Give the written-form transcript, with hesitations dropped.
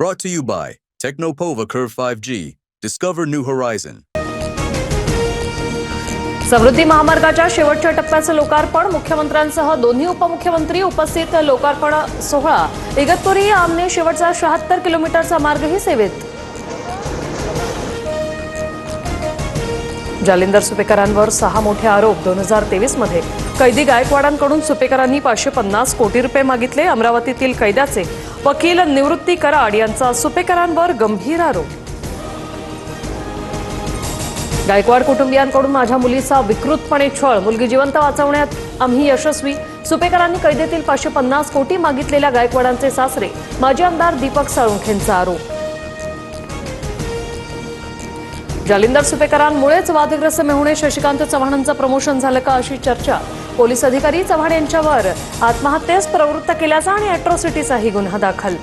Brought to you by Technopova Curve 5G. Discover new horizon. समृद्धी महामार्गाच्या शेवटच्या टप्प्याचं लोकार्पण, मुख्यमंत्र्यांसह दोन्ही उपमुख्यमंत्री उपस्थित. लोकार्पण सोहळा. इगतपुरी आमने शेवटचा 76 किलोमीटरचा मार्गही सेवेत. जालिंदर सुपेकरांवर 6 मोठे आरोप. 2023 मध्ये कैदी गायकवाडांकडून सुपेकरांनी 550 कोटी रुपये मागितले. अमरावतीतील कैद्याचे वकील निवृत्ती कराड यांचा सुपेकरांवर गंभीर आरोप. गायकवाड कुटुंबियांकडून माझ्या मुलीचा विकृतपणे छळ, मुलगी जिवंत वाचवण्यात आम्ही यशस्वी. सुपेकरांनी कैदेतील 550 कोटी मागितलेल्या गायकवाडांचे सासरे माजी आमदार दीपक साळुंखेंचा आरोप. जालिंदर सुपेकरांमुळेच वादग्रस्त मेहुणे शशिकांत चव्हाणांचं प्रमोशन झालं का, अशी चर्चा. पोलीस अधिकारी चव्हाण यांच्यावर आत्महत्येस प्रवृत्त केल्याचा आणि अॅट्रॉसिटीचाही गुन्हा दाखल.